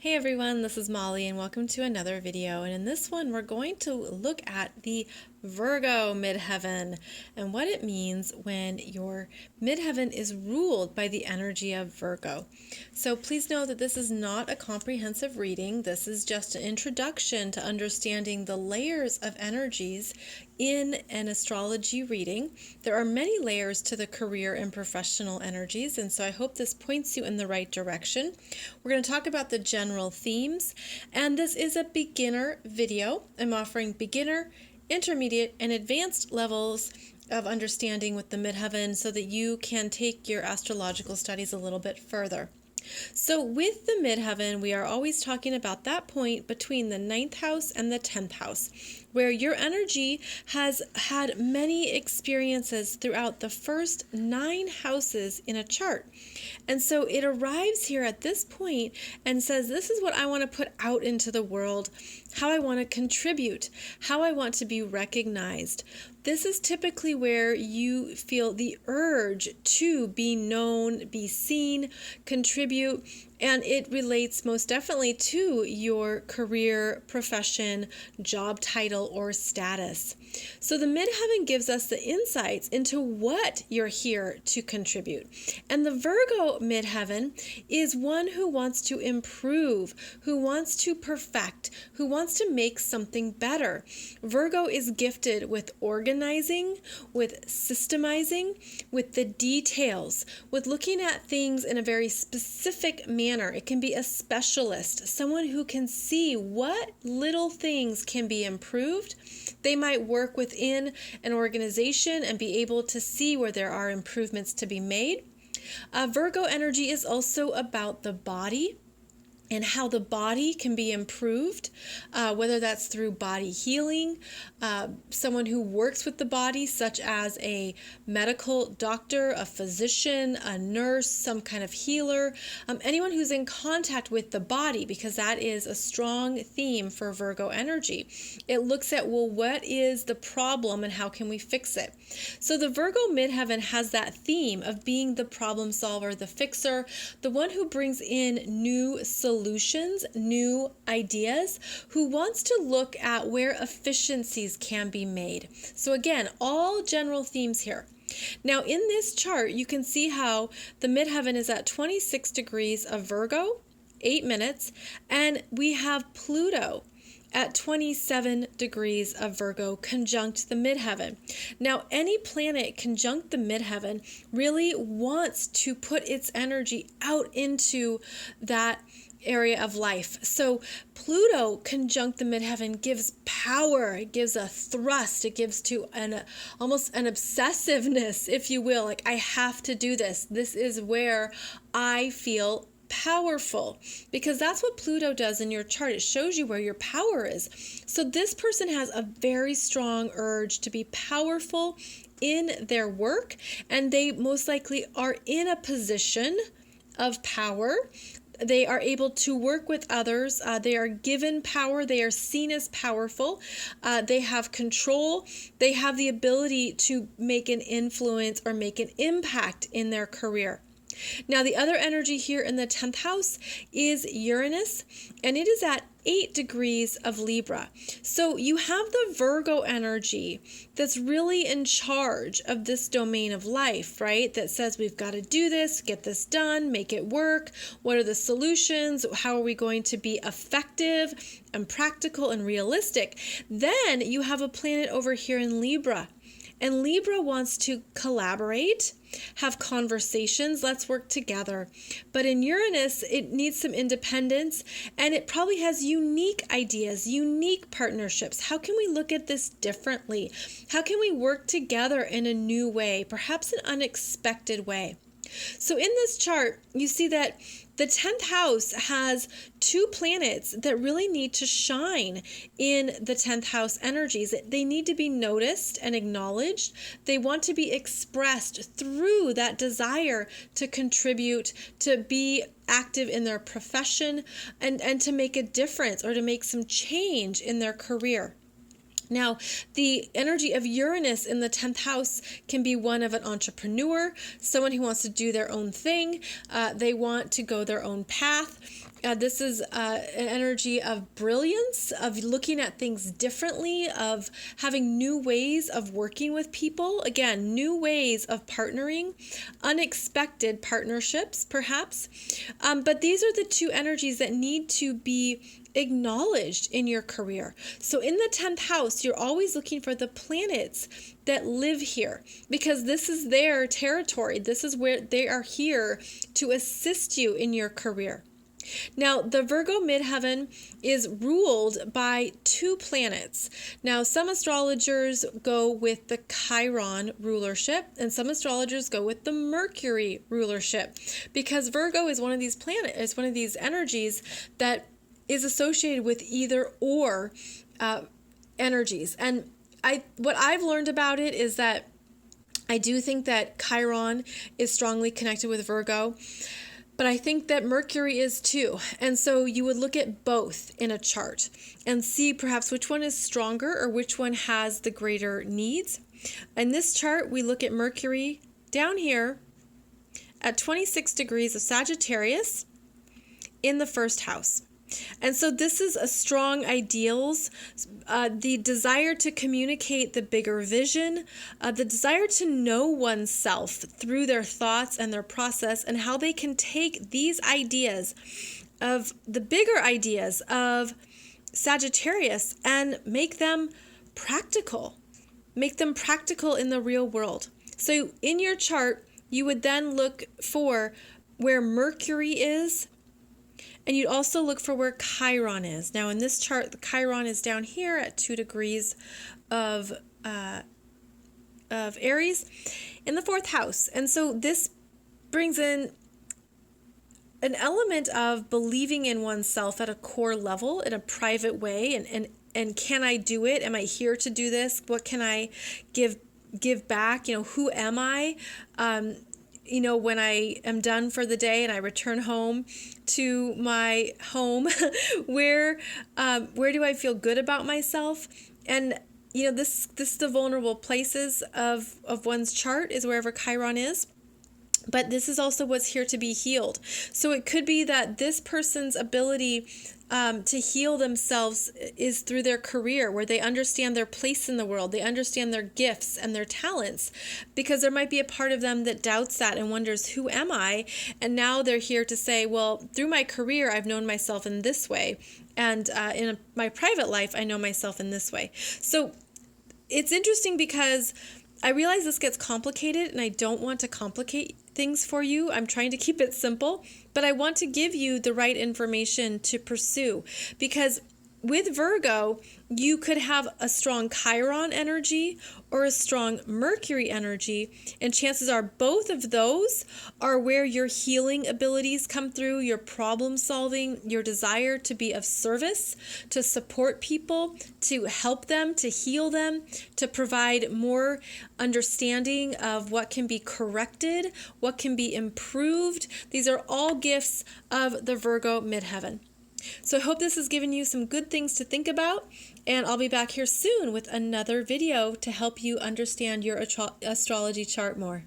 Hey everyone, this is Molly and welcome to another video. And in this one, we're going to look at the Virgo midheaven and what it means when your midheaven is ruled by the energy of Virgo. So please know that this is not a comprehensive reading. This is just an introduction to understanding the layers of energies in an astrology reading. There are many layers to the career and professional energies, and so I hope this points you in the right direction. We're going to talk about the general themes, and this is a beginner video. I'm offering beginner, intermediate, and advanced levels of understanding with the midheaven so that you can take your astrological studies a little bit further. So with the midheaven, we are always talking about that point between the 9th house and the 10th house, where your energy has had many experiences throughout the first 9 houses in a chart. And so it arrives here at this point and says, this is what I want to put out into the world, how I want to contribute, how I want to be recognized. This is typically where you feel the urge to be known, be seen, contribute, and it relates most definitely to your career, profession, job title, or status. So the midheaven gives us the insights into what you're here to contribute. And the Virgo midheaven is one who wants to improve, who wants to perfect, who wants to make something better. Virgo is gifted with organizing, with systemizing, with the details, with looking at things in a very specific manner. It can be a specialist, someone who can see what little things can be improved. They might work within an organization and be able to see where there are improvements to be made. Virgo energy is also about the body and how the body can be improved, whether that's through body healing, someone who works with the body, such as a medical doctor, a physician, a nurse, some kind of healer, anyone who's in contact with the body, because that is a strong theme for Virgo energy. It looks at, well, what is the problem and how can we fix it? So the Virgo midheaven has that theme of being the problem solver, the fixer, the one who brings in new solutions, new ideas, who wants to look at where efficiencies can be made. So again, all general themes here. Now in this chart, you can see how the midheaven is at 26 degrees of Virgo, 8 minutes, and we have Pluto at 27 degrees of Virgo conjunct the midheaven. Now, any planet conjunct the midheaven really wants to put its energy out into that area of life. So Pluto conjunct the midheaven gives power, it gives a thrust, it gives to almost an obsessiveness, if you will, like I have to do this. This is where I feel powerful, because that's what Pluto does in your chart. It shows you where your power is. So this person has a very strong urge to be powerful in their work, and they most likely are in a position of power. They are able to work with others. They are given power. They are seen as powerful. They have control. They have the ability to make an influence or make an impact in their career. Now, the other energy here in the 10th house is Uranus, and it is at 8 degrees of Libra. So you have the Virgo energy that's really in charge of this domain of life, right? That says we've got to do this, get this done, make it work. What are the solutions? How are we going to be effective and practical and realistic? Then you have a planet over here in Libra. And Libra wants to collaborate, have conversations, let's work together. But in Uranus, it needs some independence, and it probably has unique ideas, unique partnerships. How can we look at this differently? How can we work together in a new way, perhaps an unexpected way? So in this chart, you see that the 10th house has 2 planets that really need to shine in the 10th house energies. They need to be noticed and acknowledged. They want to be expressed through that desire to contribute, to be active in their profession, and to make a difference or to make some change in their career. Now, the energy of Uranus in the 10th house can be one of an entrepreneur, someone who wants to do their own thing. They want to go their own path. This is an energy of brilliance, of looking at things differently, of having new ways of working with people. Again, new ways of partnering, unexpected partnerships, perhaps. But these are the two energies that need to be acknowledged in your career. So in the 10th house, you're always looking for the planets that live here, because this is their territory. This is where they are here to assist you in your career. Now, the Virgo midheaven is ruled by two planets. Now, some astrologers go with the Chiron rulership, and some astrologers go with the Mercury rulership, because Virgo is one of these planets, is one of these energies that is associated with either or energies. And what I've learned about it is that I do think that Chiron is strongly connected with Virgo, but I think that Mercury is too. And so you would look at both in a chart and see perhaps which one is stronger or which one has the greater needs. In this chart, we look at Mercury down here at 26 degrees of Sagittarius in the first house. And so this is a strong ideals, the desire to communicate the bigger vision, the desire to know oneself through their thoughts and their process, and how they can take these ideas of the bigger ideas of Sagittarius and make them practical in the real world. So in your chart, you would then look for where Mercury is, and you'd also look for where Chiron is. Now in this chart, the Chiron is down here at 2 degrees of Aries in the 4th house. And so this brings in an element of believing in oneself at a core level in a private way. And can I do it? Am I here to do this? What can I give back? Who am I? When I am done for the day and I return home to my home, where do I feel good about myself? And this the vulnerable places of one's chart is wherever Chiron is. But this is also what's here to be healed. So it could be that this person's ability to heal themselves is through their career, where they understand their place in the world. They understand their gifts and their talents, because there might be a part of them that doubts that and wonders, who am I? And now they're here to say, well, through my career, I've known myself in this way. And in my private life, I know myself in this way. So it's interesting because I realize this gets complicated, and I don't want to complicate things for you. I'm trying to keep it simple, but I want to give you the right information to pursue, because with Virgo, you could have a strong Chiron energy or a strong Mercury energy, and chances are both of those are where your healing abilities come through, your problem solving, your desire to be of service, to support people, to help them, to heal them, to provide more understanding of what can be corrected, what can be improved. These are all gifts of the Virgo midheaven. So I hope this has given you some good things to think about, and I'll be back here soon with another video to help you understand your astrology chart more.